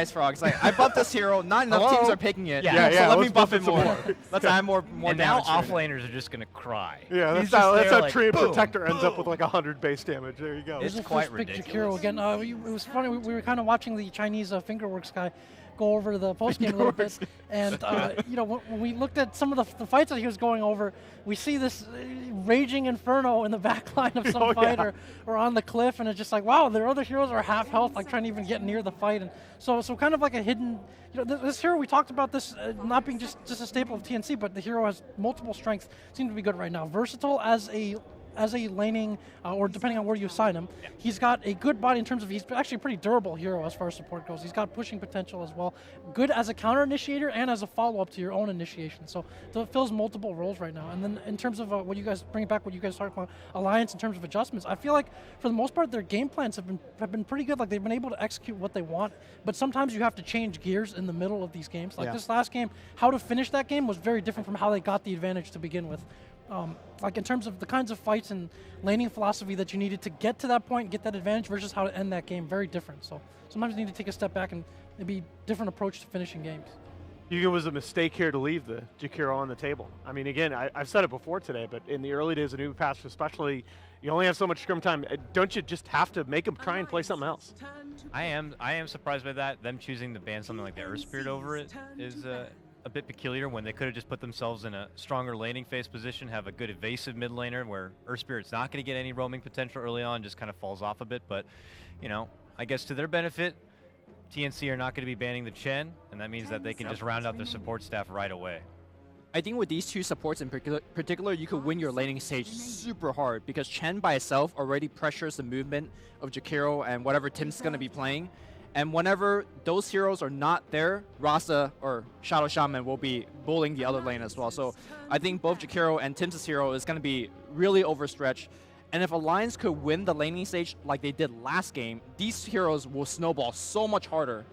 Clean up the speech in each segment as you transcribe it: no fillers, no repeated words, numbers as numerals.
nice, Frog. It's like, I buffed this hero, not enough teams are picking it. Yeah, so let me let's buff it some more. Let's add more And now damage. off laners are just going to cry. Yeah, He's that's just how there like, Tree boom, Protector ends up with boom. like 100 base damage. There you go. It's This is quite the first big ridiculous. Jakiro again. It was funny. We were kind of watching the Chinese Fingerworks guy go over the post game a little bit, and you know, when we looked at some of the fights that he was going over, we see this raging inferno in the back line of some fighter or on the cliff, and it's just like, wow, their other heroes are half health, like trying to even get near the fight, and so kind of like a hidden. You know, this hero, we talked about this not being just a staple of TNC, but the hero has multiple strengths. Seems to be good right now. Versatile as a laning, or depending on where you assign him. Yeah. He's got a good body in terms of, he's actually a pretty durable hero as far as support goes. He's got pushing potential as well. Good as a counter initiator and as a follow-up to your own initiation. So it fills multiple roles right now. And then in terms of what you guys, bring it back what you guys talked about, Alliance in terms of adjustments, I feel like for the most part their game plans have been pretty good. Like they've been able to execute what they want, but sometimes you have to change gears in the middle of these games. Like this last game, how to finish that game was very different from how they got the advantage to begin with. Like in terms of the kinds of fights and laning philosophy that you needed to get to that point, get that advantage versus how to end that game, very different. So sometimes you need to take a step back and maybe different approach to finishing games. You think it was a mistake here to leave the Jakiro on the table? I mean, again, I've said it before today, but in the early days of Newbee Pass especially, you only have so much scrim time. Don't you just have to make them try and play something else? I am surprised by that. Them choosing to ban something like the Earth Spirit over it is a bit peculiar when they could have just put themselves in a stronger laning phase position, have a good evasive mid laner where Earth Spirit's not going to get any roaming potential early on, just kind of falls off a bit. But, you know, I guess to their benefit, TNC are not going to be banning the Chen, and that means that they can just round out their support staff right away. I think with these two supports in particular, you could win your laning stage super hard because Chen by itself already pressures the movement of Jakiro and whatever Tim's going to be playing. And whenever those heroes are not there, Rasa or Shadow Shaman will be bullying the other lane as well. So I think both Jakiro and Tim's hero is going to be really overstretched. And if Alliance could win the laning stage like they did last game, these heroes will snowball so much harder.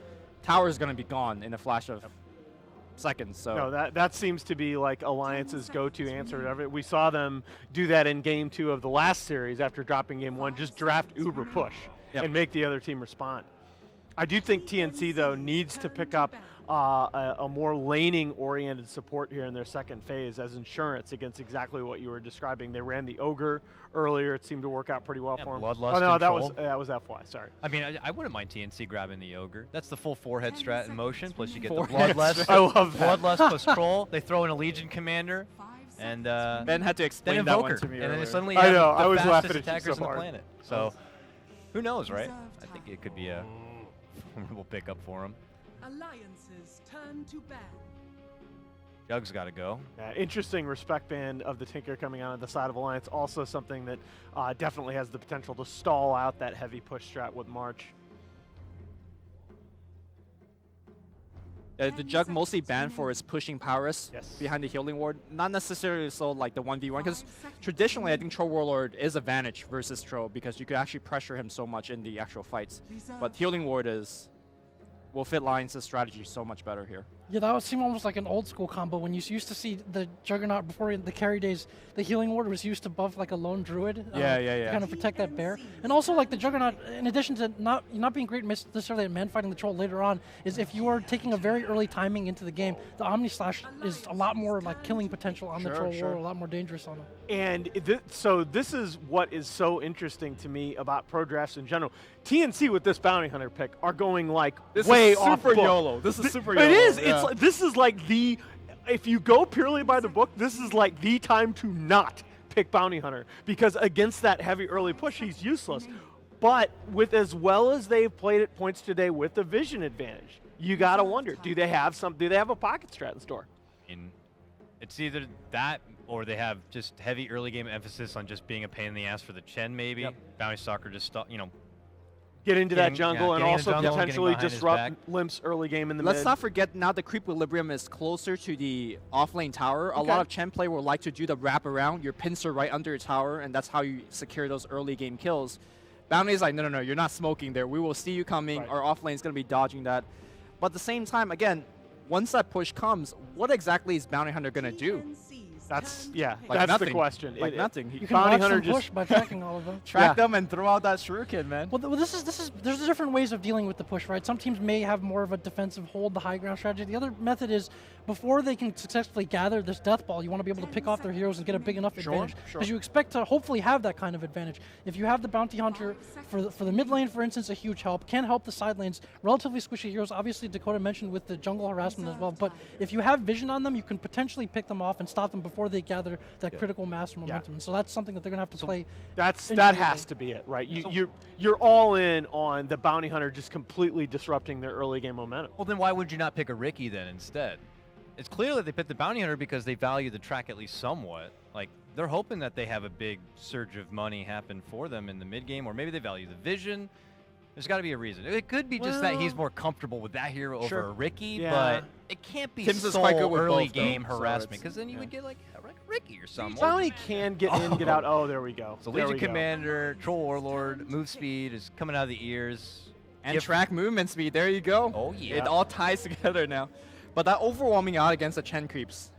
Tower is going to be gone in a flash of seconds. So no, that seems to be like Alliance's go-to answer. We saw them do that in Game 2 of the last series after dropping Game 1, just draft Uber push and make the other team respond. I do think TNC, though, needs to pick up a more laning-oriented support here in their second phase as insurance against exactly what you were describing. They ran the Ogre earlier. It seemed to work out pretty well for them. Bloodlust oh, no, control. that was FY, sorry. I mean, I wouldn't mind TNC grabbing the Ogre. That's the full forehead strat in motion, plus you get the Forehead Bloodlust. I love that. Bloodlust plus Troll. They throw in a Legion Commander, and Ben had to then explain that one Invoker. to me And then earlier. they suddenly I have know, I the was fastest laughing at you attackers so on the hard. planet. So, who knows, right? I think it could be a formidable pickup for him. Alliances turn to ban. Jug's got to go. Interesting respect band of the Tinker coming out of the side of Alliance. Also something that definitely has the potential to stall out that heavy push strat with March. The Jug mostly banned for his pushing prowess behind the healing ward, not necessarily so like the 1v1, because traditionally I think Troll Warlord is advantage versus Troll because you could actually pressure him so much in the actual fights. But healing ward will fit Alliance's strategy so much better here. Yeah, that would seem almost like an old school combo when you used to see the Juggernaut before in the carry days. The healing ward was used to buff like a lone druid to kind of protect that bear. And also like the Juggernaut, in addition to not being great necessarily at man fighting the troll later on, is if you are taking a very early timing into the game, the Omni Slash is a lot more like killing potential on the troll ward, a lot more dangerous on him. And so this is what is so interesting to me about pro drafts in general. TNC with this bounty hunter pick are going like way off book. YOLO. This is super YOLO. It is. Yeah. It's like, this is like the, if you go purely by the book, this is like the time to not pick bounty hunter because against that heavy early push, he's useless. But with as well as they've played at points today with the vision advantage, you gotta wonder: do they have a pocket strat in store? It's either that or they have just heavy early game emphasis on just being a pain in the ass for the Chen. Maybe bounty stalker just get into that jungle and also jungle, potentially disrupt Limp's early game in the mid. Let's not forget now the creep equilibrium is closer to the offlane tower. A lot of Chen play will like to do the wrap around, your pincer right under your tower, and that's how you secure those early game kills. Bounty is like, no, you're not smoking there. We will see you coming. Our offlane is going to be dodging that. But at the same time, again, once that push comes, what exactly is Bounty Hunter going to do? That's Like that's nothing. the question. Like nothing. You He can Bounty watch Hunter them just- push by tracking all of them. track them and throw out that shuriken, man. Well, this is there's different ways of dealing with the push, right? Some teams may have more of a defensive hold the high ground strategy. The other method is before they can successfully gather this death ball, you want to be able to pick off their heroes and get a big enough advantage. sure. Because you expect to hopefully have that kind of advantage. If you have the bounty hunter for the mid lane, for instance, a huge help, can help the side lanes, relatively squishy heroes. Obviously, Dakota mentioned with the jungle harassment as well. But if you have vision on them, you can potentially pick them off and stop them before they gather that critical mass or momentum. And so that's something that they're going to have to play. that individually. has to be it, right? You're all in on the bounty hunter just completely disrupting their early game momentum. Well, then why would you not pick a Riki then instead? It's clear that they picked the bounty hunter because they value the track at least somewhat. Like, they're hoping that they have a big surge of money happen for them in the mid game, or maybe they value the vision. There's got to be a reason. It could be just that he's more comfortable with that hero over a Riki, but it can't be Tim's is sole quite good with early both, though, game so harassment, it's- because then you would get like a Riki or something. Bounty can get in, get out. Oh, there we go. So There Legion we go. Commander, Troll Warlord, move speed is coming out of the ears. And track movement speed. There you go. Oh, yeah. It all ties together now. But that overwhelming out against the Chen creeps.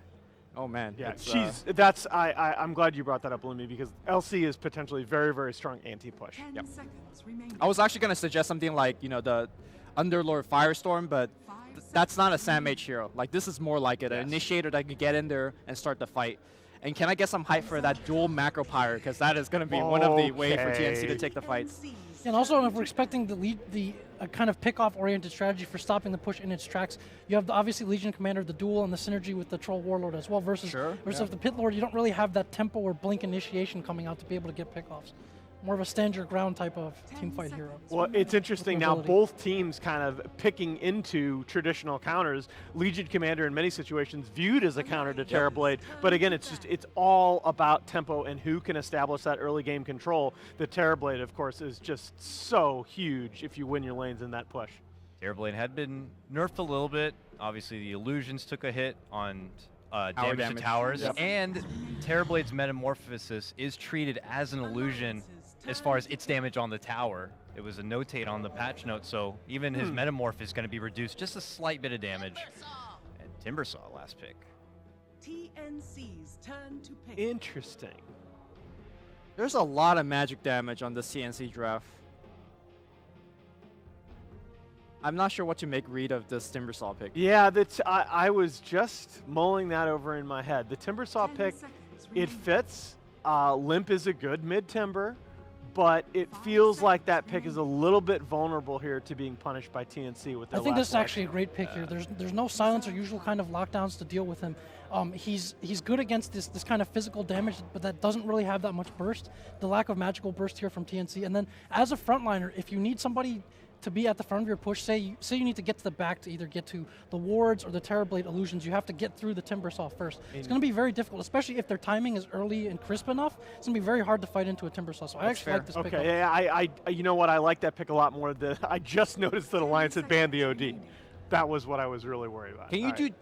Oh man. Yeah, it's, I'm glad you brought that up, Lumi, because LC is potentially very, very strong anti-push. 10 seconds remaining. I was actually gonna suggest something like the Underlord Firestorm, but that's not a Sam H hero. Like this is more like it, an initiator that can get in there and start the fight. And can I get some hype for that dual macro pyre? Because that is gonna be one of the way for TNC to take the fights. And also, if we're expecting the kind of pick-off-oriented strategy for stopping the push in its tracks, you have obviously Legion Commander, the duel, and the synergy with the Troll Warlord as well. Versus if the Pit Lord, you don't really have that tempo or blink initiation coming out to be able to get pick-offs. More of a stand your ground type of team fight hero. Well, it's interesting now, mobility. both teams kind of picking into traditional counters. Legion Commander in many situations viewed as a counter to Terrorblade, but again, it's all about tempo and who can establish that early game control. The Terrorblade, of course, is just so huge if you win your lanes in that push. Terrorblade had been nerfed a little bit. Obviously, the illusions took a hit on damage to towers, and Terrorblade's Metamorphosis is treated as an illusion as far as its damage on the tower. It was a notate on the patch note, so even his Metamorph is going to be reduced just a slight bit of damage. And Timbersaw last pick. TNC's turn to pick. Interesting. There's a lot of magic damage on the CNC draft. I'm not sure what to make read of this Timbersaw pick. Yeah, I was just mulling that over in my head. The Timbersaw 10 pick, seconds it remaining. fits. Limp is a good mid-timber, but it feels like that pick is a little bit vulnerable here to being punished by TNC with their I think last this is life. actually a great pick here. There's no silence or usual kind of lockdowns to deal with him. He's good against this kind of physical damage, but that doesn't really have that much burst. The lack of magical burst here from TNC, and then as a frontliner, if you need somebody to be at the front of your push, say you need to get to the back to either get to the wards or the Terrorblade illusions, you have to get through the Timbersaw first. It's going to be very difficult, especially if their timing is early and crisp enough. It's going to be very hard to fight into a Timbersaw. So I actually like this pick. Okay, yeah, I you know what? I like that pick a lot more. I just noticed that Alliance had banned the OD. That was what I was really worried about. Can you All do right.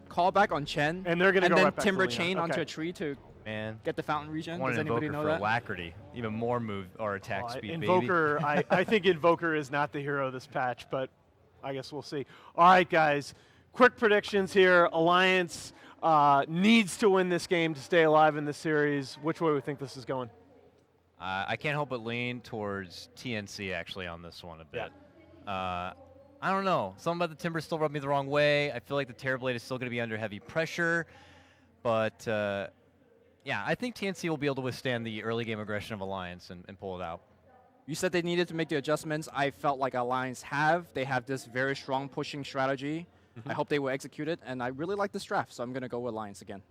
callback on Chen? And they're gonna and go then right back to timber Leon. chain onto Okay. a tree to Man, get the fountain regen? want Does an anybody Invoker know for that? Alacrity. Even more move or attack speed, Invoker, I think Invoker is not the hero of this patch, but I guess we'll see. All right, guys, quick predictions here. Alliance needs to win this game to stay alive in the series. Which way we think this is going? I can't help but lean towards TNC actually on this one a bit. I don't know. Something about the Timber still rubbed me the wrong way. I feel like the Terrorblade is still going to be under heavy pressure. But, yeah, I think TNC will be able to withstand the early game aggression of Alliance and pull it out. You said they needed to make the adjustments. I felt like Alliance have. They have this very strong pushing strategy. I hope they will execute it, and I really like this draft, so I'm going to go with Alliance again.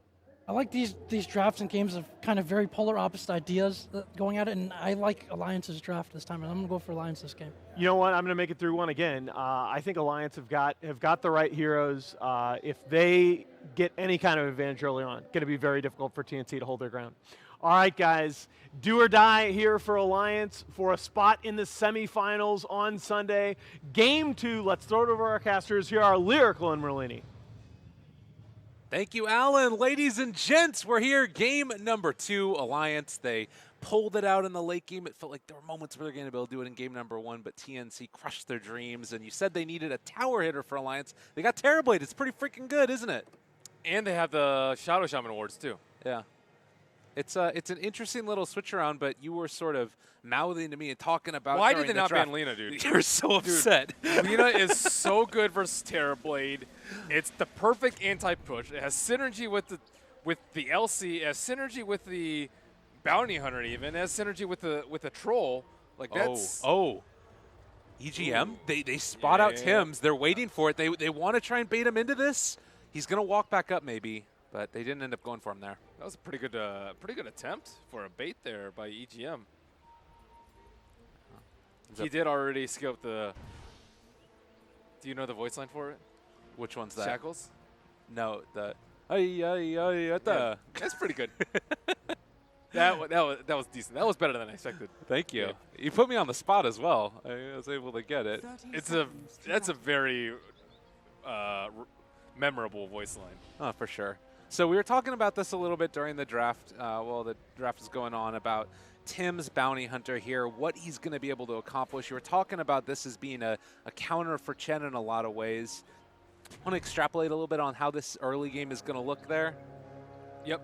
I like these drafts and games of kind of very polar opposite ideas going at it, and I like Alliance's draft this time, and I'm going to go for Alliance this game. You know what? I'm going to make it through one again. I think Alliance have got the right heroes. If they get any kind of advantage early on, going to be very difficult for TNC to hold their ground. All right, guys, do or die here for Alliance for a spot in the semifinals on Sunday. Game 2, let's throw it over our casters. Here are Lyrical and Merlini. Thank you, Alan. Ladies and gents, we're here. Game number 2, Alliance. They pulled it out in the late game. It felt like there were moments where they're going to be able to do it in game number 1, but TNC crushed their dreams. And you said they needed a tower hitter for Alliance. They got Terrorblade. It's pretty freaking good, isn't it? And they have the Shadow Shaman awards, too. Yeah. It's an interesting little switch around, but you were sort of mouthing to me and talking about. Why during did they the not draft. ban Lina, dude? You're so upset. Lina is so good versus Terrorblade. It's the perfect anti-push. It has synergy with the LC. It has synergy with the Bounty Hunter even. It has synergy with the Troll. Like that's EGM, they spot out Yeah. Tim's. They're waiting for it. They want to try and bait him into this. He's going to walk back up maybe, but they didn't end up going for him there. That was a pretty good attempt for a bait there by EGM. He did already skip the. Do you know the voice line for it? Which one's that? Shackles. No, the. Yeah, that's pretty good. that was decent. That was better than I expected. Thank you. Yeah. You put me on the spot as well. I was able to get it. 30 That's a very memorable voice line. Oh, for sure. So we were talking about this a little bit during the draft. While the draft is going on, about Tim's Bounty Hunter here, what he's going to be able to accomplish. You were talking about this as being a counter for Chen in a lot of ways. Want to extrapolate a little bit on how this early game is going to look there? Yep.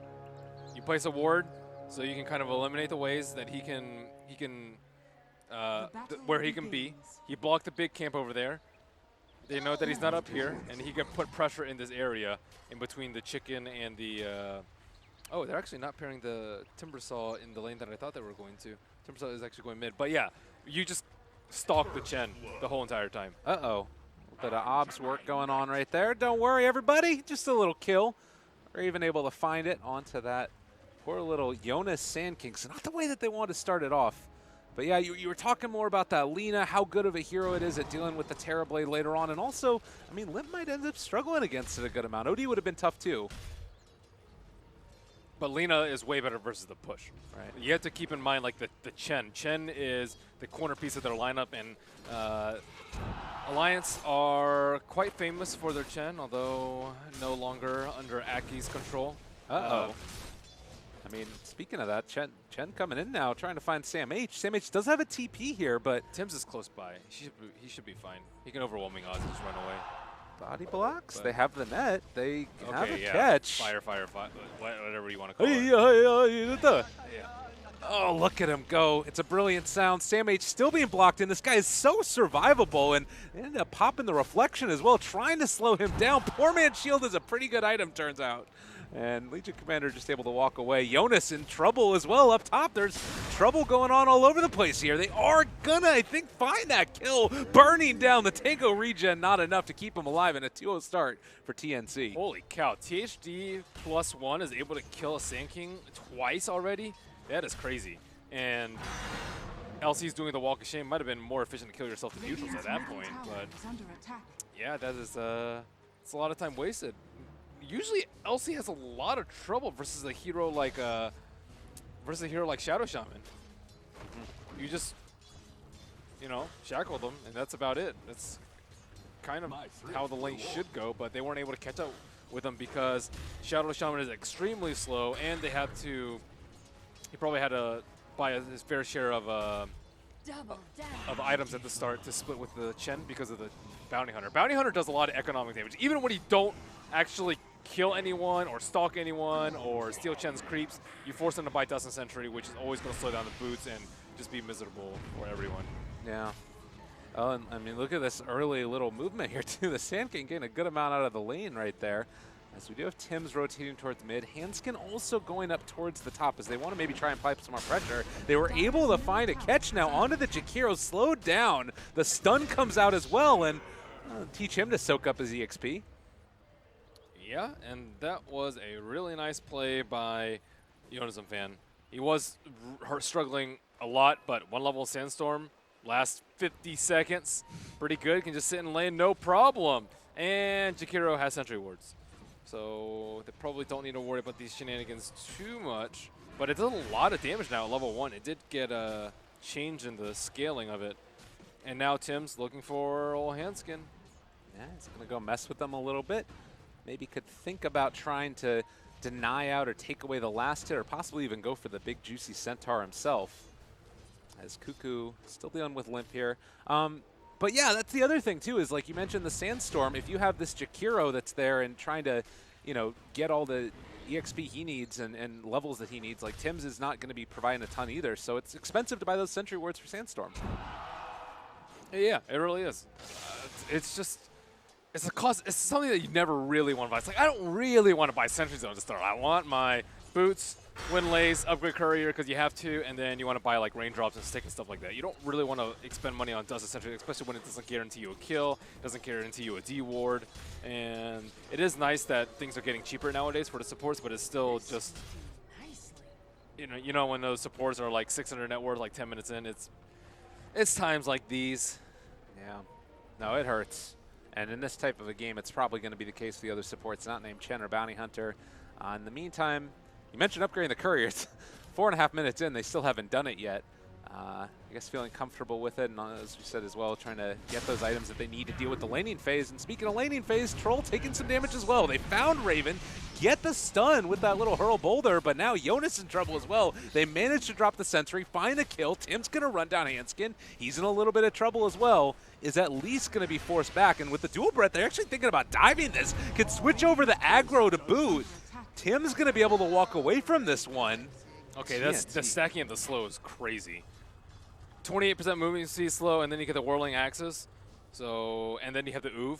You place a ward, so you can kind of eliminate the ways that he can where he can be. He blocked the big camp over there. They know that he's not up here, and he can put pressure in this area in between the chicken and the. Oh, they're actually not pairing the Timbersaw in the lane that I thought they were going to. Timbersaw is actually going mid, but yeah, you just stalk the Chen the whole entire time. Uh-oh. A bit of obs work going on right there. Don't worry, everybody. Just a little kill. We're even able to find it onto that poor little Jonas Sand King. So not the way that they wanted to start it off. But yeah, you were talking more about that Lina, how good of a hero it is at dealing with the Terrorblade later on. And also, I mean, Limp might end up struggling against it a good amount. OD would have been tough too. But Lina is way better versus the push. Right. You have to keep in mind, like, the Chen. Chen is the corner piece of their lineup, and Alliance are quite famous for their Chen, although no longer under Aki's control. Uh-oh. I mean, speaking of that, Chen coming in now, trying to find Sam H. Sam H does have a TP here, but Tim's is close by. He should be fine. He can overwhelming odds and just run away. body blocks. But they have the net. They have a yeah. catch. Fire, whatever you want to call it. Oh, look at him go. It's a brilliant sound. Sam H still being blocked in. This guy is so survivable, and they ended up popping the reflection as well, trying to slow him down. Poor man's shield is a pretty good item, turns out. And Legion Commander just able to walk away. Jonas in trouble as well up top. There's trouble going on all over the place here. They are gonna, I think, find that kill. Burning down the Tango regen, not enough to keep him alive, in a 2-0 start for TNC. Holy cow, THD +1 is able to kill a Sand King twice already? That is crazy. And LC's doing the Walk of Shame. Might have been more efficient to kill yourself to neutrals at that point, but yeah, that is it's a lot of time wasted. Usually LC has a lot of trouble versus a hero like Shadow Shaman. You just, shackle them, and that's about it. That's kind of how the lane should go, but they weren't able to catch up with them because Shadow Shaman is extremely slow, and they have to. He probably had to buy his fair share of items at the start to split with the Chen because of the Bounty Hunter. Bounty Hunter does a lot of economic damage, even when you don't actually kill anyone or stalk anyone or steal Chen's creeps. You force them to buy Dust and Sentry, which is always going to slow down the boots and just be miserable for everyone. Yeah. Oh, and I mean, look at this early little movement here, too. The Sand King getting a good amount out of the lane right there. As we do have Tim's rotating towards mid. Hanskin also going up towards the top as they want to maybe try and pipe some more pressure. They were able to find a catch now onto the Jakiro, slowed down. The stun comes out as well, and teach him to soak up his EXP. Yeah, and that was a really nice play by Jonas Fan. He was struggling a lot, but one level Sandstorm, last 50 seconds, pretty good. Can just sit in lane, no problem. And Jakiro has Sentry Wards. So they probably don't need to worry about these shenanigans too much. But it does a lot of damage now at level 1. It did get a change in the scaling of it. And now Tim's looking for old Hanskin. Yeah, he's going to go mess with them a little bit. Maybe could think about trying to deny out or take away the last hit, or possibly even go for the big juicy Centaur himself. As Cuckoo still dealing with Limp here. But yeah, that's the other thing too, is like you mentioned the Sandstorm. If you have this Jakiro that's there and trying to, get all the EXP he needs and levels that he needs. Like, Tim's is not going to be providing a ton either, so it's expensive to buy those Sentry Wards for Sandstorm. Yeah, it really is. It's just, it's a cost. It's something that you never really want to buy. It's like, I don't really want to buy Sentry Zone to start. I want my boots, Windlays, upgrade Courier because you have to, and then you want to buy like raindrops and stick and stuff like that. You don't really want to expend money on Dust Sentry, especially when it doesn't guarantee you a kill, doesn't guarantee you a D ward, and it is nice that things are getting cheaper nowadays for the supports, but it's still just, you know when those supports are like 600 net worth like 10 minutes in, it's times like these. Yeah. No, it hurts. And in this type of a game, it's probably going to be the case for the other supports not named Chen or Bounty Hunter. In the meantime, you mentioned upgrading the couriers. 4.5 minutes in, they still haven't done it yet. I guess feeling comfortable with it, and as we said as well, trying to get those items that they need to deal with the laning phase. And speaking of laning phase, Troll taking some damage as well. They found Raven, get the stun with that little hurl boulder, but now Jonas in trouble as well. They managed to drop the sentry, find a kill. Tim's going to run down Hanskin. He's in a little bit of trouble as well. Is at least going to be forced back. And with the dual breath, they're actually thinking about diving this. Could switch over the aggro to boot. Tim's going to be able to walk away from this one. Okay, that's the stacking of the slow is crazy. 28% movement speed slow, and then you get the whirling axis. So, and then you have the oov.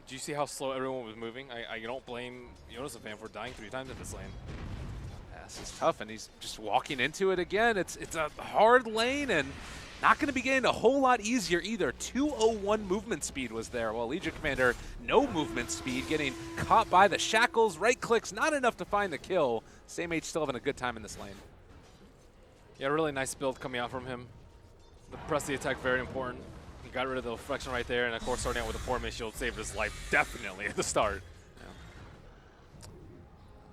Do you see how slow everyone was moving? I don't blame Jonas fan for dying 3 times in this lane. Yeah, this is tough, and he's just walking into it again. It's a hard lane, and not going to be getting a whole lot easier either. 201 movement speed was there, while Legion Commander, no movement speed, getting caught by the shackles, right clicks, not enough to find the kill. Same H still having a good time in this lane. Yeah, really nice build coming out from him. The press the attack, very important. He got rid of the reflection right there, and of course starting out with the poor mid shield saved his life definitely at the start. Yeah.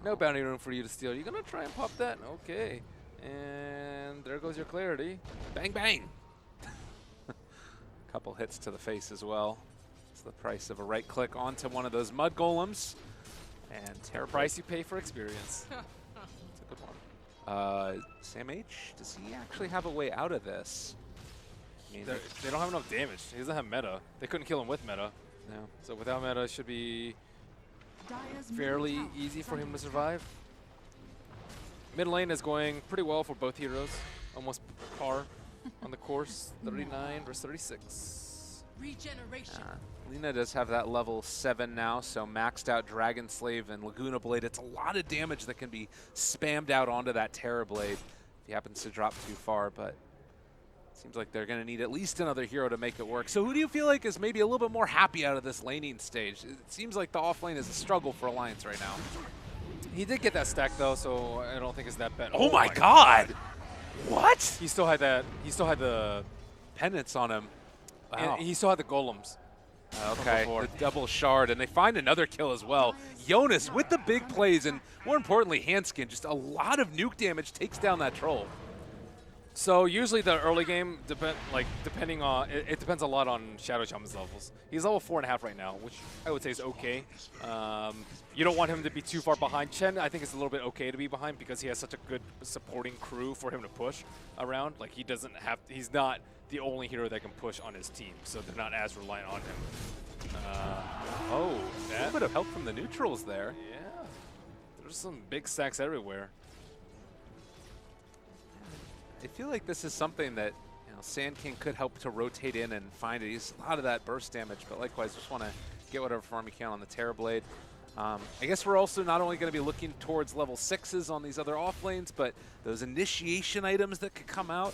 No bounty room for you to steal. You're gonna try and pop that? Okay. And there goes your clarity. Bang, bang. Couple hits to the face as well. It's the price of a right click onto one of those mud golems. And terrible. Price you pay for experience. That's a good one. Sam H, does he actually have a way out of this? I mean, they don't have enough damage. He doesn't have meta. They couldn't kill him with meta. no. So without meta, it should be fairly easy for him to survive. Mid lane is going pretty well for both heroes. Almost par on the course. 39 versus 36. Regeneration. Lina does have that level 7 now, so maxed out Dragon Slave and Laguna Blade. It's a lot of damage that can be spammed out onto that Terra Blade if he happens to drop too far, but seems like they're going to need at least another hero to make it work. So who do you feel like is maybe a little bit more happy out of this laning stage? It seems like the off lane is a struggle for Alliance right now. He did get that stack though, so I don't think it's that bad. Oh my god! What? He still had that. He still had the. Penance on him. Wow. And he still had the golems. Okay, before. the double shard, and they find another kill as well. Jonas with the big plays, and more importantly, Hanskin, just a lot of nuke damage takes down that troll. So usually the early game, depending on, it depends a lot on Shadow Shaman's levels. He's level 4.5 right now, which I would say is okay. You don't want him to be too far behind. Chen, I think it's a little bit okay to be behind because he has such a good supporting crew for him to push around. Like he doesn't have, he's not the only hero that can push on his team, so they're not as reliant on him. Oh, a little bit of help from the neutrals there. Yeah, there's some big stacks everywhere. I feel like this is something that Sand King could help to rotate in and find it. He's a lot of that burst damage, but likewise, just want to get whatever farm you can on the Terra Blade. I guess we're also not only going to be looking towards level 6s on these other off lanes, but those initiation items that could come out.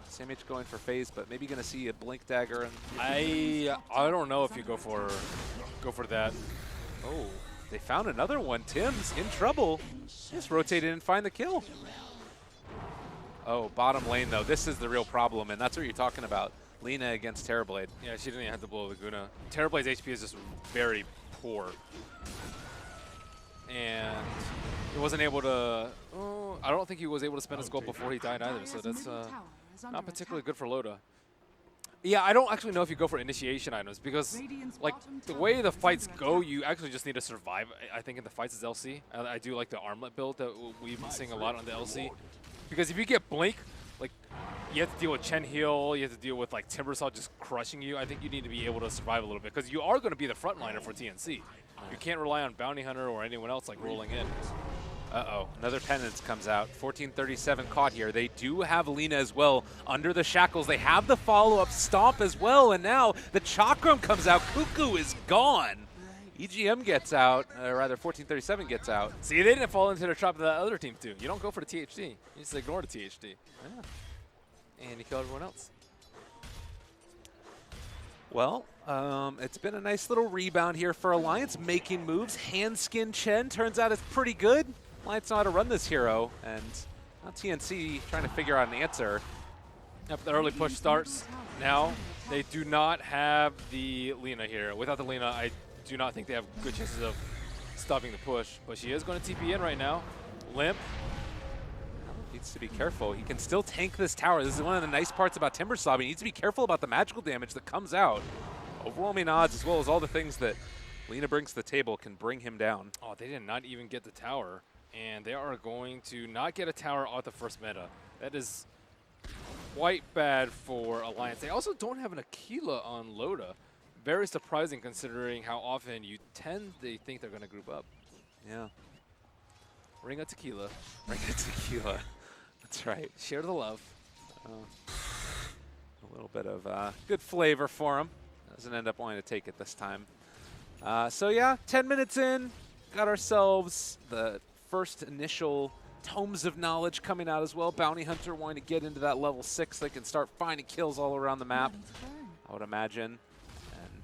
Sam H going for phase, but maybe going to see a Blink Dagger. And I don't know if you go for that. oh, they found another one. Tim's in trouble. Just rotate in and find the kill. Oh, bottom lane, though. This is the real problem, and that's what you're talking about. Lina against Terrorblade. Yeah, she didn't even have to blow Laguna. Terrorblade's HP is just very poor. And he wasn't able to... Oh, I don't think he was able to spend his gold before he died either, so that's not particularly good for Loda. Yeah, I don't actually know if you go for initiation items because, like, the way the fights go, you actually just need to survive, I think, in the fights as LC. I do like the armlet build that we've been seeing a lot on the LC. Because if you get Blink, like, you have to deal with Chen Heal, you have to deal with, like, Timbersaw just crushing you. I think you need to be able to survive a little bit because you are going to be the frontliner for TNC. You can't rely on Bounty Hunter or anyone else, like, rolling in. Uh-oh, another penance comes out. 1437 caught here. They do have Lina as well under the shackles. They have the follow-up stomp as well, and now the Chakram comes out. Cuckoo is gone. EGM gets out, or rather 1437 gets out. See, they didn't fall into the trap of that other team too. You don't go for the THD. You just ignore the THD. Yeah. And you kill everyone else. Well, it's been a nice little rebound here for Alliance, making moves. Handskin Chen turns out it's pretty good. Alliance know how to run this hero, and now TNC trying to figure out an answer. Yep, the early push starts now. They do not have the Lina here. Without the Lina, I do not think they have good chances of stopping the push, but she is going to TP in right now. Limp. Needs to be careful. He can still tank this tower. This is one of the nice parts about Timbersaw. He needs to be careful about the magical damage that comes out. Overwhelming odds, as well as all the things that Lina brings to the table, can bring him down. Oh, they did not even get the tower, and they are going to not get a tower off the first meta. That is quite bad for Alliance. They also don't have an Aquila on Loda. Very surprising considering how often they think they're going to group up. Yeah. Ring a tequila. Ring a tequila. That's right. Share the love. A little bit of good flavor for him. Doesn't end up wanting to take it this time. So yeah, 10 minutes in, got ourselves the first initial tomes of knowledge coming out as well. Bounty Hunter wanting to get into that level 6. They can start finding kills all around the map, I would imagine. And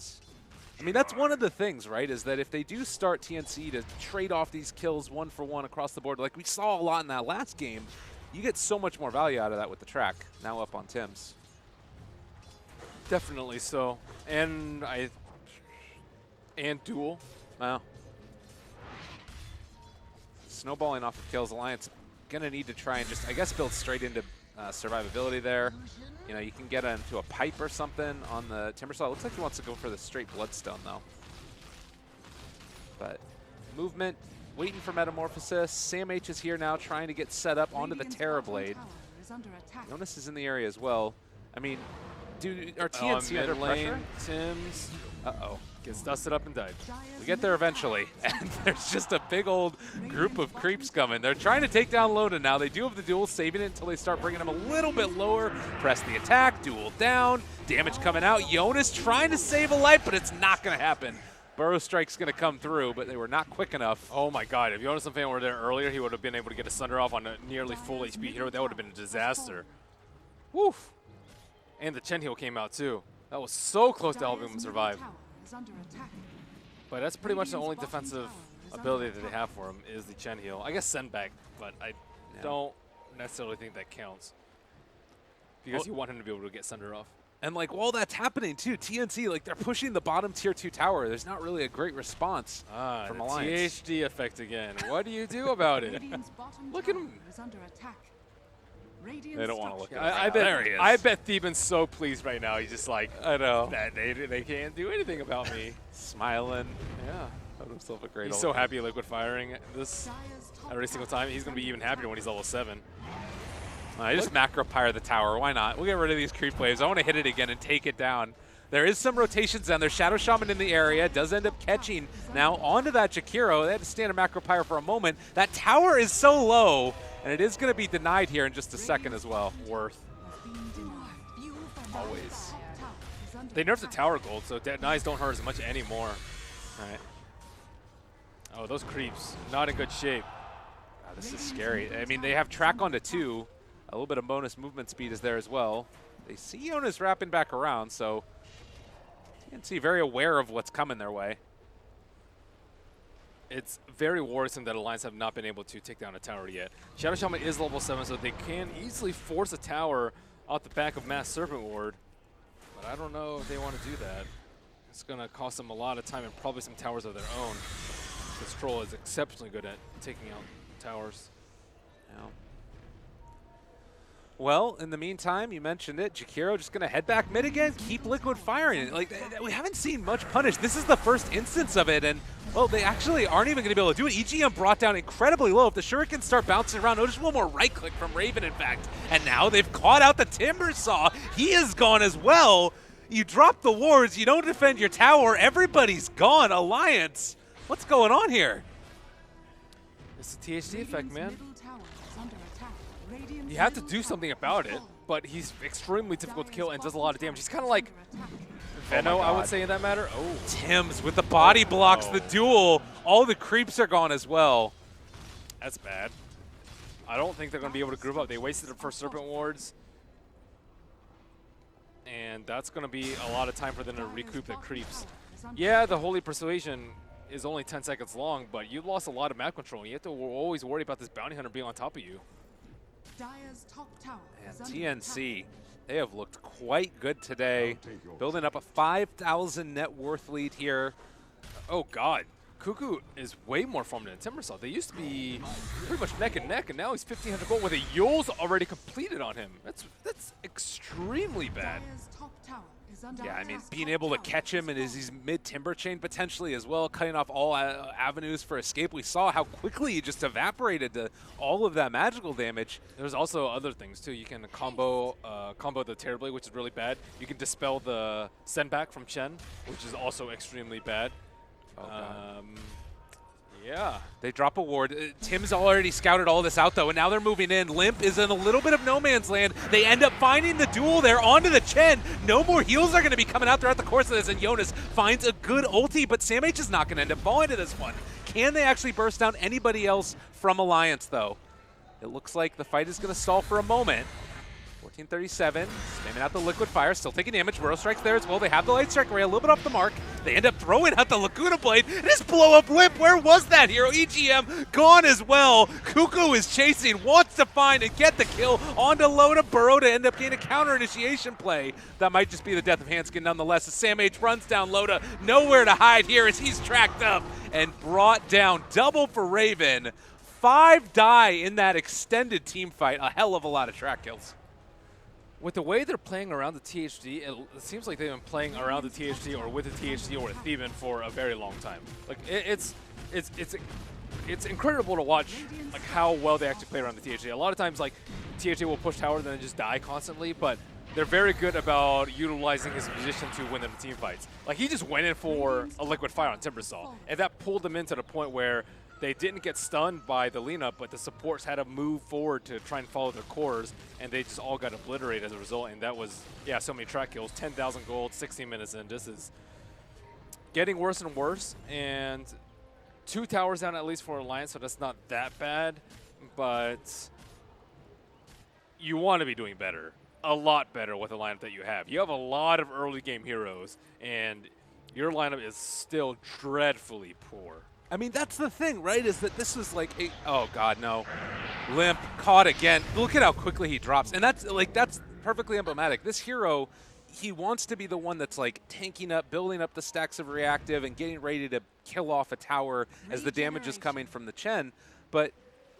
I mean, that's one of the things, right, is that if they do start TNC to trade off these kills one for one across the board, like we saw a lot in that last game, you get so much more value out of that with the track. Now up on Tim's. Definitely so. And duel. Wow. Snowballing off of kills. Alliance gonna need to try and just, I guess, build straight into survivability there. You know, you can get into a pipe or something on the Timbersaw. It looks like he wants to go for the straight Bloodstone, though. But movement, waiting for Metamorphosis. Sam H is here now, trying to get set up onto the Terrorblade. Jonas is in the area as well. I mean, are TNC under pressure? Tim's. Uh-oh. Gets dusted up and died. We get there eventually, and there's just a big old group of creeps coming. They're trying to take down Loda now. They do have the duel, saving it until they start bringing him a little bit lower. Press the attack, duel down, damage coming out. Jonas trying to save a life, but it's not going to happen. Burrow Strike's going to come through, but they were not quick enough. Oh my god, if Jonas and Fan were there earlier, he would have been able to get a Sunder off on a nearly full HP hero. That would have been a disaster. Woof. And the Chen heal came out too. That was so close to helping him survive. But that's pretty much the only defensive ability that they have for him is the Chen heal. I guess send back, but I don't necessarily think that counts. Because you want him to be able to get Sunder off. And like while that's happening too, TNC, like they're pushing the bottom tier 2 tower. There's not really a great response from Alliance. THD effect again. What do you do about it? Look at him. They don't want to look at I it. There he is. I bet Theban's so pleased right now. He's just like, I know. That they can't do anything about me. Smiling. Yeah. Had himself a great He's old so happy liquid firing this every single time. He's going to be even happier when he's level 7. I just macro pyre the tower. Why not? We'll get rid of these creep waves. I want to hit it again and take it down. There is some rotations down there. Shadow Shaman in the area. Does end up catching now onto that Jakiro. They had to stand a macro pyre for a moment. That tower is so low, and it is going to be denied here in just a second as well. Worth. Always. They nerfed the tower gold, so denies don't hurt as much anymore. All right. Oh, those creeps. Not in good shape. Wow, this is scary. I mean, they have track onto 2. A little bit of bonus movement speed is there as well. They see Jonas wrapping back around, so TNC very aware of what's coming their way. It's very worrisome that Alliance have not been able to take down a tower yet. Shadow Shaman is level 7, so they can easily force a tower off the back of Mass Serpent Ward. But I don't know if they want to do that. It's going to cost them a lot of time and probably some towers of their own. This troll is exceptionally good at taking out towers. Yeah. Well, in the meantime, you mentioned it, Jakiro just going to head back mid again, keep liquid firing. Like, we haven't seen much punish. This is the first instance of it, and, well, they actually aren't even going to be able to do it. EGM brought down incredibly low. If the Shurikens start bouncing around, notice one more right-click from Raven, in fact. And now they've caught out the Timbersaw. He is gone as well. You drop the wards, you don't defend your tower, everybody's gone. Alliance, what's going on here? It's the THD effect, man. You have to do something about it, but he's extremely difficult to kill and does a lot of damage. He's kind of like Venno, I would say, in that matter. Oh, Tims with the body blocks the duel. All the creeps are gone as well. that's bad. I don't think they're going to be able to group up. They wasted their first Serpent Wards. And that's going to be a lot of time for them to recoup the creeps. Yeah, the Holy Persuasion is only 10 seconds long, but you lost a lot of map control. You have to always worry about this Bounty Hunter being on top of you. And TNC, they have looked quite good today. Building up a 5,000 net worth lead here. Oh, God. Cuckoo is way more farmed than Timbersaw. They used to be pretty much neck and neck, and now he's 1,500 gold with a Yule's already completed on him. That's extremely bad. Yeah, I mean, being able to catch him in his mid-timber chain potentially as well, cutting off all avenues for escape. We saw how quickly he just evaporated all of that magical damage. There's also other things, too. You can combo the Terrorblade, which is really bad. You can dispel the send back from Chen, which is also extremely bad. Oh, God. Yeah. They drop a ward. Tim's already scouted all this out, though, and now they're moving in. Limp is in a little bit of no man's land. They end up finding the duel there onto the Chen. No more heals are going to be coming out throughout the course of this, and Jonas finds a good ulti, but Sam H is not going to end up falling to this one. Can they actually burst down anybody else from Alliance, though? It looks like the fight is going to stall for a moment. 1437, spamming out the liquid fire, still taking damage. Burrow Strike's there as well. They have the light strike array a little bit off the mark. They end up throwing out the Laguna Blade. Just blow up Limp. Where was that hero? EGM gone as well. Cuckoo is chasing, wants to find and get the kill onto Loda. Burrow to end up getting a counter initiation play. That might just be the death of Hanskin nonetheless. As Sam H runs down Loda, nowhere to hide here as he's tracked up and brought down. Double for Raven. 5 die in that extended team fight. A hell of a lot of track kills. With the way they're playing around the THD, it seems like they've been playing around the THD or with the THD or with Theban for a very long time. Like it's incredible to watch like how well they actually play around the THD. A lot of times like THD will push tower and then just die constantly, but they're very good about utilizing his position to win them team fights. Like he just went in for a liquid fire on Timbersaw, and that pulled them into the point where they didn't get stunned by the lean-up, but the supports had to move forward to try and follow their cores, and they just all got obliterated as a result. And that was, yeah, so many track kills, 10,000 gold, 16 minutes in. This is getting worse and worse, and 2 towers down at least for Alliance, so that's not that bad, but you want to be doing better, a lot better with the lineup that you have. You have a lot of early game heroes, and your lineup is still dreadfully poor. I mean, that's the thing, right, is that this is like a, oh God, no. Limp caught again. Look at how quickly he drops. And that's perfectly emblematic. This hero, he wants to be the one that's like tanking up, building up the stacks of reactive and getting ready to kill off a tower as the damage is coming from the Chen. But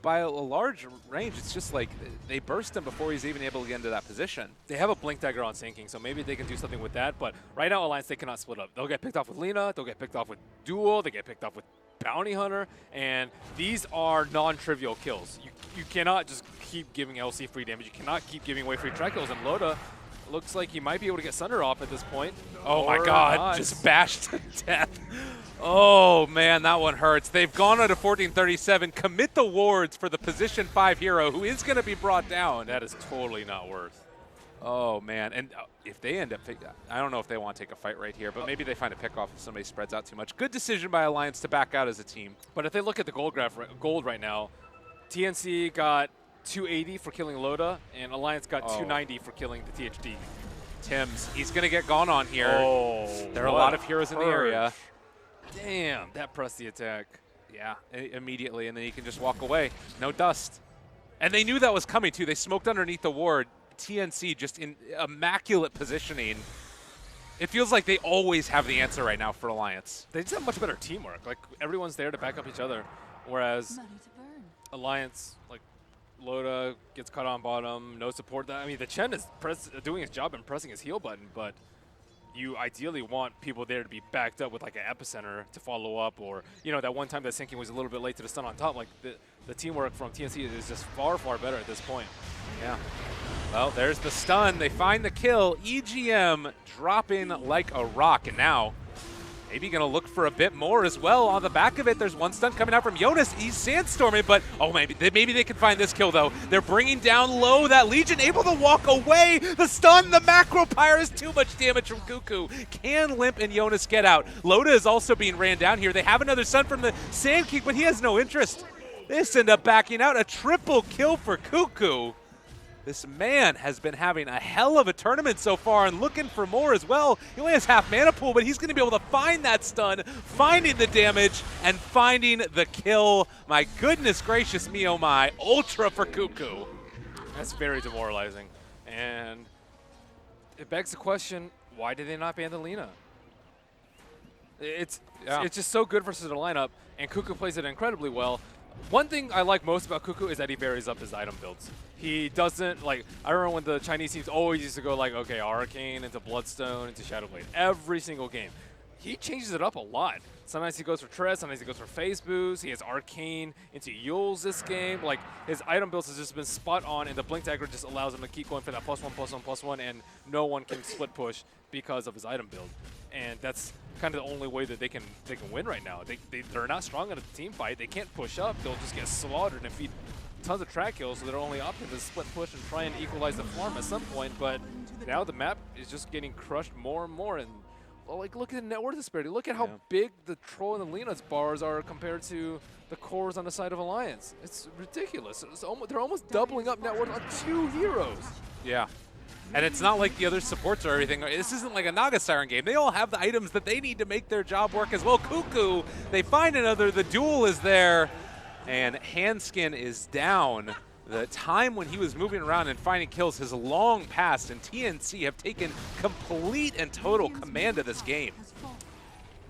by a large range, it's just like they burst him before he's even able to get into that position. They have a Blink Dagger on sinking, so maybe they can do something with that. But right now, Alliance, they cannot split up. They'll get picked off with Lina, they'll get picked off with Duel, they get picked off with Bounty Hunter, and these are non-trivial kills. You cannot just keep giving LC free damage. You cannot keep giving away free track kills. And Loda looks like he might be able to get Sunder off at this point. Oh my God, just bashed to death. Oh man, that one hurts. They've gone on to 1437. Commit the wards for the position 5 hero who is going to be brought down. That is totally not worth. Oh man, and if they end up, I don't know if they want to take a fight right here, but maybe they find a pick off if somebody spreads out too much. Good decision by Alliance to back out as a team. But if they look at the gold right now, TNC got 280 for killing Loda, and Alliance got 290 for killing the THD. Tims, he's going to get gone on here. Oh, there are a lot of heroes in the area. Damn, that pressed the attack. Yeah, immediately, and then he can just walk away. No dust. And they knew that was coming too. They smoked underneath the ward. TNC just in immaculate positioning. It feels like they always have the answer right now for Alliance. They just have much better teamwork. Like, everyone's there to back up each other, whereas Alliance, like, Loda gets caught on bottom, no support. I mean, the Chen is doing his job and pressing his heal button, but you ideally want people there to be backed up with like an epicenter to follow up, or, you know, that one time that sinking was a little bit late to the stun on top. Like, the teamwork from TNC is just far, far better at this point. Yeah. Well, there's the stun. They find the kill. EGM dropping like a rock, and now Maybe going to look for a bit more as well. On the back of it, there's one stun coming out from Jonas. He's sandstorming, but oh, maybe they can find this kill, though. They're bringing down low. That Legion able to walk away. The stun, the macro pyre is too much damage from Cuckoo. Can Limp and Jonas get out? Loda is also being ran down here. They have another stun from the Sand King, but he has no interest. This ended up backing out. A triple kill for Cuckoo. This man has been having a hell of a tournament so far and looking for more as well. He only has half mana pool, but he's going to be able to find that stun, finding the damage, and finding the kill. My goodness gracious me, oh my. Ultra for Cuckoo. That's very demoralizing. And it begs the question, why did they not ban the Lina? It's just so good versus the lineup, and Cuckoo plays it incredibly well. One thing I like most about Cuckoo is that he varies up his item builds. He doesn't, like, I remember when the Chinese teams always used to go like, okay, Arcane into Bloodstone into Shadowblade every single game. He changes it up a lot. Sometimes he goes for Tread, sometimes he goes for Phase Boost. He has Arcane into Yules this game. Like, his item builds has just been spot on, and the Blink Dagger just allows him to keep going for that +1/+1/+1, and no one can split push because of his item build. And that's kind of the only way that they can win right now. They're not strong in a team fight. They can't push up. They'll just get slaughtered and feed tons of track kills, so their only option is split push and try and equalize the farm at some point. But now the map is just getting crushed more and more. And well, like, look at the net worth disparity. Look at how big the Troll and the Lina's bars are compared to the cores on the side of Alliance. It's ridiculous. They're almost doubling up net worth on 2 heroes. Yeah. And it's not like the other supports or everything. This isn't like a Naga Siren game. They all have the items that they need to make their job work as well. Cuckoo, they find another. The duel is there. And Handskin is down. The time when he was moving around and finding kills has long passed, and TNC have taken complete and total command of this game.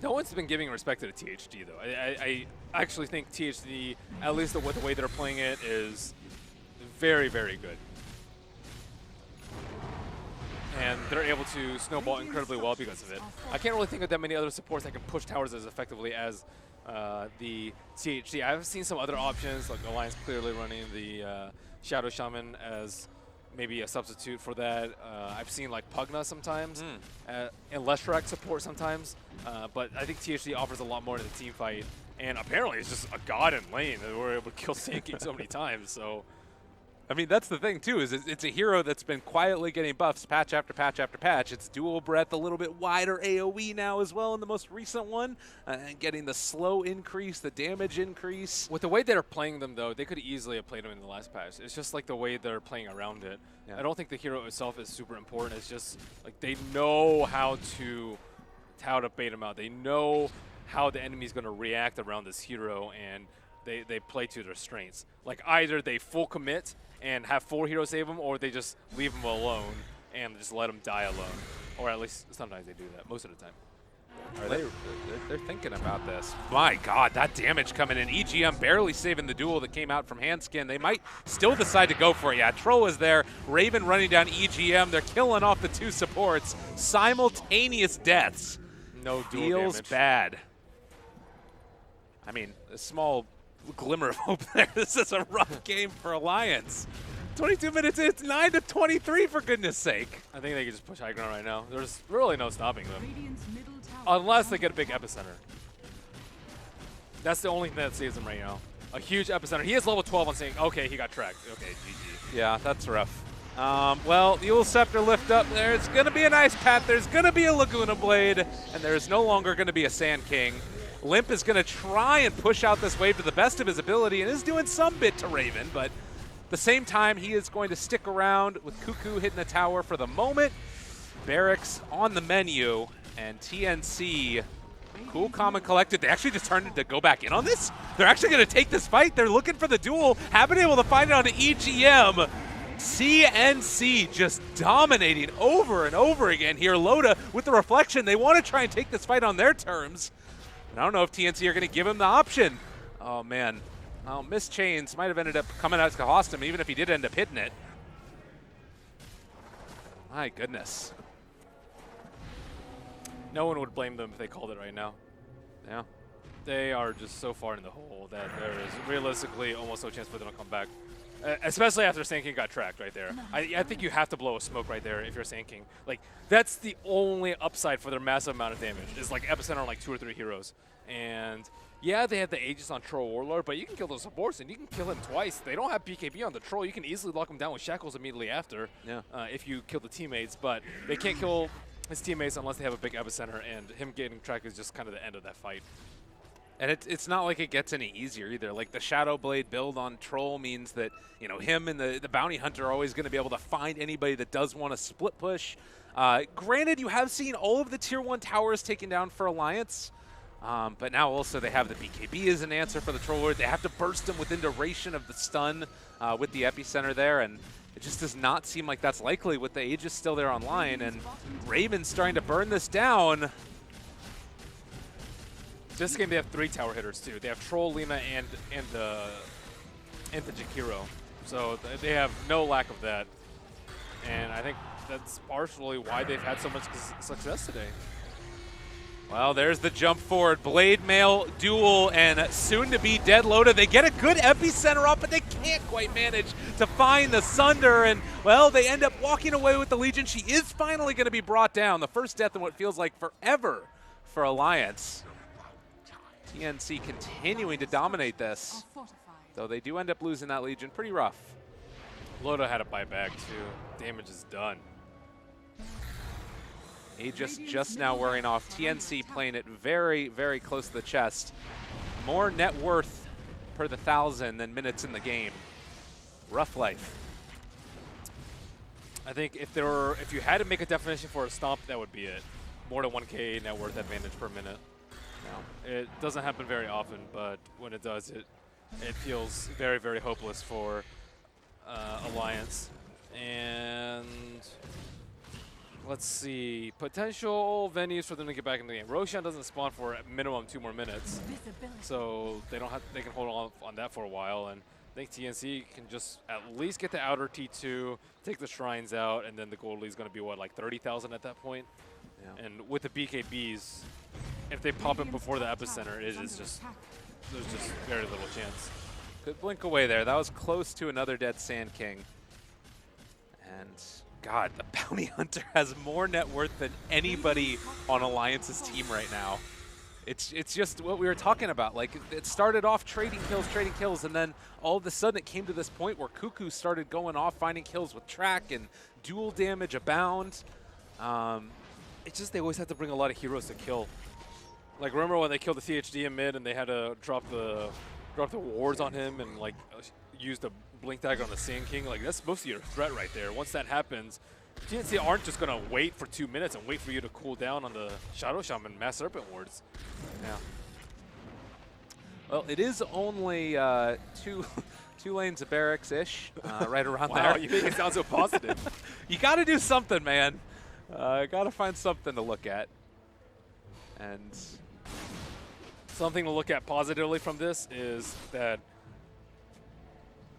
No one's been giving respect to the THD, though. I actually think THD, at least the way they're playing it, is very, very good. And they're able to snowball incredibly well because of it. I can't really think of that many other supports that can push towers as effectively as the THD. I've seen some other options, like Alliance clearly running the Shadow Shaman as maybe a substitute for that. I've seen like Pugna sometimes, and Leshrac support sometimes, but I think THD offers a lot more in the team fight, and apparently it's just a god in lane that we're able to kill Sand King so many times, so. I mean, that's the thing, too, is it's a hero that's been quietly getting buffs patch after patch after patch. It's dual breadth, a little bit wider AoE now as well in the most recent one, and getting the slow increase, the damage increase. With the way they're playing them, though, they could easily have played them in the last patch. It's just like the way they're playing around it. Yeah. I don't think the hero itself is super important. It's just like they know how to bait them out. They know how the enemy's going to react around this hero, and they play to their strengths. Like either they full commit and have 4 heroes save them, or they just leave them alone and just let them die alone. Or at least sometimes they do that, most of the time. They're thinking about this. My God, that damage coming in. EGM barely saving the duel that came out from Handskin. They might still decide to go for it. Yeah, Troll is there. Raven running down EGM. They're killing off the 2 supports. Simultaneous deaths. No duel Feels damage. bad. I mean, a small glimmer of hope there. This is a rough game for Alliance. 22 minutes in, it's 9-23 for goodness sake. I think they can just push high ground right now. There's really no stopping them. Unless they get a big epicenter. That's the only thing that saves them right now. A huge epicenter. He is level 12 on saying, okay, he got tracked. Okay, GG. Yeah, that's rough. Well, the Yule Scepter lift up. There's going to be an Ice Path. There's going to be a Laguna Blade. And there's no longer going to be a Sand King. Limp is going to try and push out this wave to the best of his ability and is doing some bit to Raven, but at the same time, he is going to stick around with Cuckoo hitting the tower for the moment. Barracks on the menu, and TNC, cool, calm, and collected. They actually just turned to go back in on this. They're actually going to take this fight. They're looking for the duel, have been able to find it on the EGM. CNC just dominating over and over again here. Loda with the reflection. They want to try and take this fight on their terms. And I don't know if TNC are going to give him the option. Oh, man. Well, Miss Chains might have ended up coming out to cost him, even if he did end up hitting it. My goodness. No one would blame them if they called it right now. Yeah. They are just so far in the hole that there is realistically almost no chance for them to come back. Especially after Sand King got tracked right there. I think you have to blow a smoke right there if you're Sand King. Like, that's the only upside for their massive amount of damage, is like Epicenter on like 2 or 3 heroes. And yeah, they have the Aegis on Troll Warlord, but you can kill those supports and you can kill him twice. They don't have BKB on the Troll. You can easily lock him down with Shackles immediately after if you kill the teammates, but they can't kill his teammates unless they have a big Epicenter, and him getting tracked is just kind of the end of that fight. And it's not like it gets any easier either. Like the Shadow Blade build on Troll means that, you know, him and the Bounty Hunter are always going to be able to find anybody that does want to split push. Granted, you have seen all of the Tier 1 towers taken down for Alliance, but now also they have the BKB as an answer for the Troll Lord. They have to burst him within duration of the stun with the Epicenter there, and it just does not seem like that's likely with the Aegis still there online, and Raven's starting to burn this down. This game, they have 3 tower hitters, too. They have Troll, Lina, and the Jakiro. So they have no lack of that. And I think that's partially why they've had so much success today. Well, there's the jump forward. Blade Mail, Duel, and soon-to-be dead Loda. They get a good Epicenter off, but they can't quite manage to find the Sunder. And, well, they end up walking away with the Legion. She is finally going to be brought down. The first death in what feels like forever for Alliance. TNC continuing to dominate this, though they do end up losing that Legion pretty rough. Loda had a buyback too. Damage is done. Aegis just now wearing off. TNC playing it very, very close to the chest. More net worth per the 1,000 than minutes in the game. Rough life. I think if you had to make a definition for a stomp, that would be it. More than 1K net worth advantage per minute. It doesn't happen very often, but when it does, it feels very, very hopeless for Alliance. And let's see, potential venues for them to get back in the game. Roshan doesn't spawn for at minimum 2 more minutes, so they can hold on that for a while. And I think TNC can just at least get the outer T2, take the shrines out, and then the gold lead is going to be what, like 30,000 at that point. Yeah. And with the BKBs, if they pop it before the Epicenter, there's just very little chance. Good blink away there. That was close to another dead Sand King. And God, the Bounty Hunter has more net worth than anybody on Alliance's team right now. It's just what we were talking about. Like, it started off trading kills, and then all of a sudden it came to this point where Cuckoo started going off, finding kills with track and dual damage abound. It's just they always have to bring a lot of heroes to kill. Like, remember when they killed the CHD in mid and they had to drop the wards on him and like use the blink dagger on the Sand King? Like, that's mostly your threat right there. Once that happens, TNC aren't just gonna wait for 2 minutes and wait for you to cool down on the Shadow Shaman Mass Serpent wards. Yeah. Well, it is only two lanes of barracks-ish, right around Wow, there. you make it sound so positive. You got to do something, man. Got to find something to look at. And something to look at positively from this is that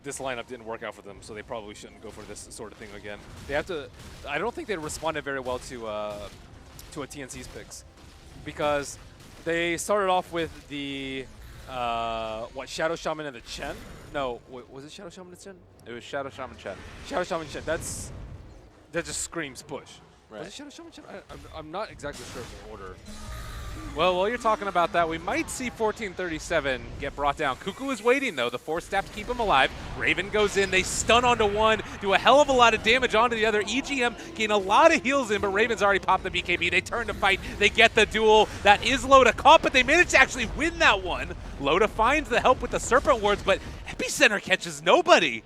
this lineup didn't work out for them, so they probably shouldn't go for this sort of thing again. They have to. I don't think they responded very well to a TNC's picks, because they started off with the Shadow Shaman and the Chen. No, wait, was it Shadow Shaman and Chen? it was Shadow Shaman Chen. Shadow Shaman Chen. That just screams push. Right. Was it Shadow Shaman Chen? I'm not exactly sure of the order. Well, while you're talking about that, we might see 1437 get brought down. Cuckoo is waiting, though. The 4-step to keep him alive. Raven goes in. They stun onto one, do a hell of a lot of damage onto the other. EGM gain a lot of heals in, but Raven's already popped the BKB. They turn to fight. They get the duel. That is Loda caught, but they managed to actually win that one. Loda finds the help with the Serpent Wards, but Epicenter catches nobody.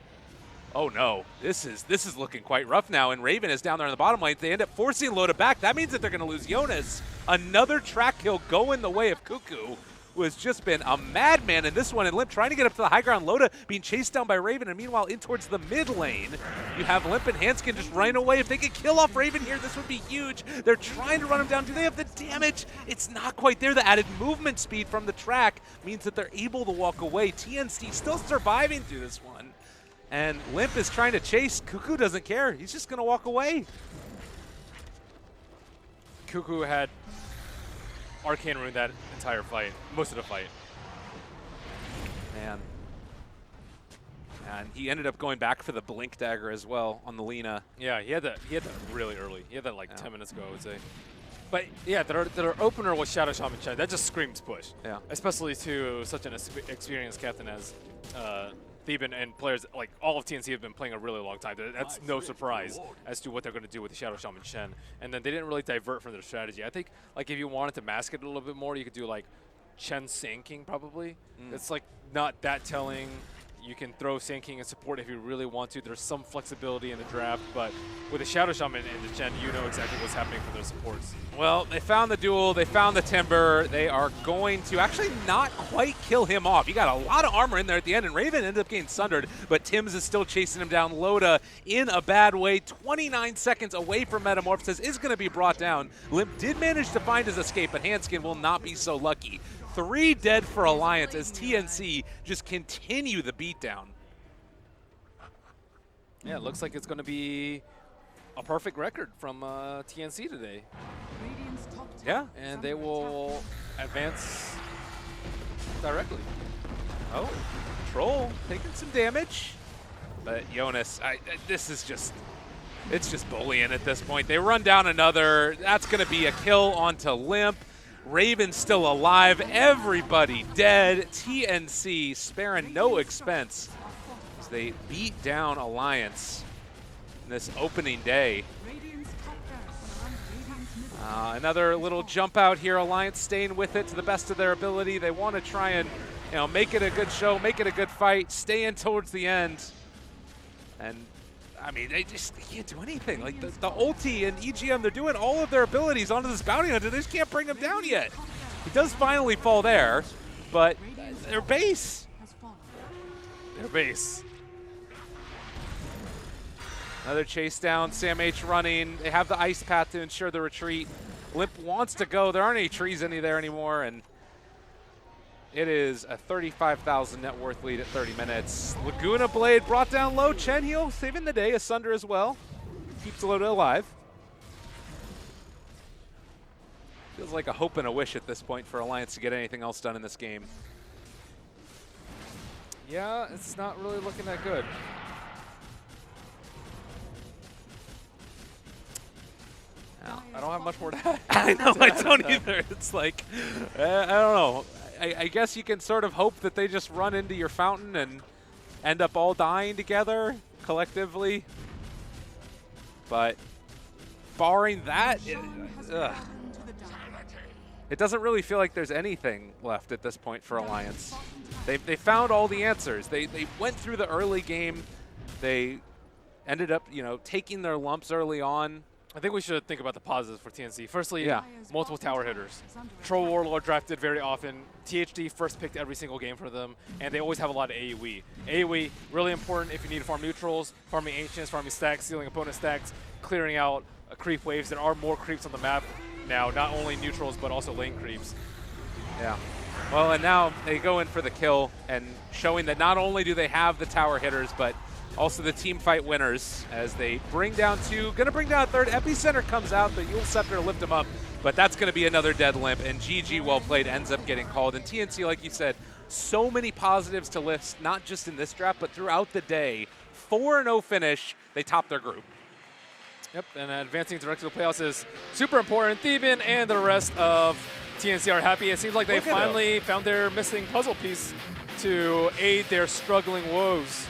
Oh no, this is looking quite rough now, and Raven is down there on the bottom lane. They end up forcing Loda back. That means that they're going to lose Jonas. Another track kill going the way of Cuckoo, who has just been a madman in this one, and Limp trying to get up to the high ground. Loda being chased down by Raven, and meanwhile in towards the mid lane, you have Limp and Hanskin just running away. If they could kill off Raven here, this would be huge. They're trying to run him down. Do they have the damage? It's not quite there. The added movement speed from the track means that they're able to walk away. TNC still surviving through this one. And Limp is trying to chase. Cuckoo doesn't care. He's just going to walk away. Cuckoo had Arcane Rune that entire fight, most of the fight. Man. And he ended up going back for the blink dagger as well on the Lina. Yeah, he had that really early. He had that like 10 minutes ago, I would say. But yeah, their opener was Shadow Shaman Chen. That just screams push. Yeah. Especially to such an experienced captain as Theben, and players like all of TNC have been playing a really long time. That's no surprise as to what they're going to do with the Shadow Shaman Chen. And then they didn't really divert from their strategy. I think like if you wanted to mask it a little bit more, you could do like Chen Sand King probably. It's like not that telling. You can throw Sand King and support if you really want to. There's some flexibility in the draft, but with the Shadow Shaman and the Chen, you know exactly what's happening for their supports. Well, they found the duel, they found the Timber. They are going to actually not quite kill him off. He got a lot of armor in there at the end, and Raven ended up getting sundered, but Tims is still chasing him down. Loda in a bad way, 29 seconds away from Metamorphosis, is going to be brought down. Limp did manage to find his escape, but Handskin will not be so lucky. 3 dead for Alliance as TNC just continue the beatdown. Yeah, it looks like it's going to be a perfect record from TNC today. Yeah. And they will advance directly. Oh, Troll taking some damage. But Jonas, this is just, it's just bullying at this point. They run down another. That's going to be a kill onto Limp. Raven still alive. Everybody dead. TNC sparing no expense as they beat down Alliance in this opening day. Another little jump out here. Alliance staying with it to the best of their ability. They want to try and make it a good show, make it a good fight, stay in towards the end. And I mean, they can't do anything. Like the ulti and EGM, they're doing all of their abilities onto this bounty hunter. They just can't bring him down yet. He does finally fall there, but their base. Their base. Another chase down, Sam H running. They have the ice path to ensure the retreat. Limp wants to go. There aren't any trees there anymore, and it is a 35,000 net worth lead at 30 minutes. Laguna Blade brought down low. Chen Heal saving the day. Asunder as well. Keeps Loda alive. Feels like a hope and a wish at this point for Alliance to get anything else done in this game. Yeah, it's not really looking that good. I don't have much more to add. I know, I don't either. It's like, I don't know. I guess you can sort of hope that they just run into your fountain and end up all dying together collectively. But barring that, it doesn't really feel like there's anything left at this point for Alliance. They found all the answers. They went through the early game. They ended up, taking their lumps early on. I think we should think about the positives for TNC. Firstly, Yeah. multiple tower hitters. Troll Warlord drafted very often. THD first picked every single game for them, and they always have a lot of AoE. AoE, really important if you need to farm neutrals, farming ancients, farming stacks, stealing opponent stacks, clearing out creep waves. There are more creeps on the map now, not only neutrals, but also lane creeps. Yeah. Well, and now they go in for the kill and showing that not only do they have the tower hitters, but also the team fight winners as they bring down 2. Going to bring down a 3rd. Epicenter comes out, the Yule Scepter to lift him up, but that's going to be another dead Limp, and GG well played ends up getting called. And TNC, like you said, so many positives to list, not just in this draft, but throughout the day. 4-0 finish. They top their group. Yep, and advancing directly to the playoffs is super important. Theben and the rest of TNC are happy. It seems like they finally found their missing puzzle piece to aid their struggling woes.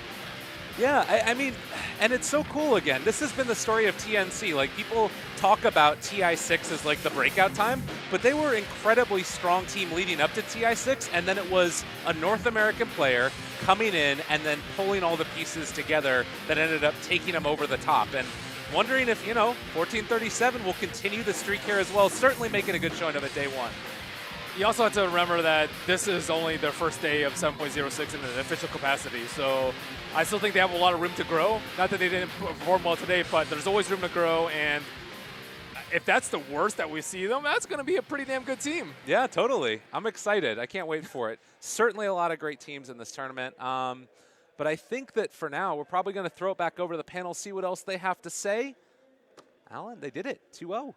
Yeah, I mean, and it's so cool again. This has been the story of TNC. Like, people talk about TI6 as like the breakout time, but they were an incredibly strong team leading up to TI6, and then it was a North American player coming in and then pulling all the pieces together that ended up taking them over the top. And wondering if, 1437 will continue the streak here as well, certainly making a good showing of it day 1. You also have to remember that this is only their first day of 7.06 in an official capacity, so I still think they have a lot of room to grow. Not that they didn't perform well today, but there's always room to grow, and if that's the worst that we see them, that's going to be a pretty damn good team. Yeah, totally. I'm excited. I can't wait for it. Certainly a lot of great teams in this tournament. But I think that for now, we're probably going to throw it back over to the panel, see what else they have to say. Alan, they did it. 2-0.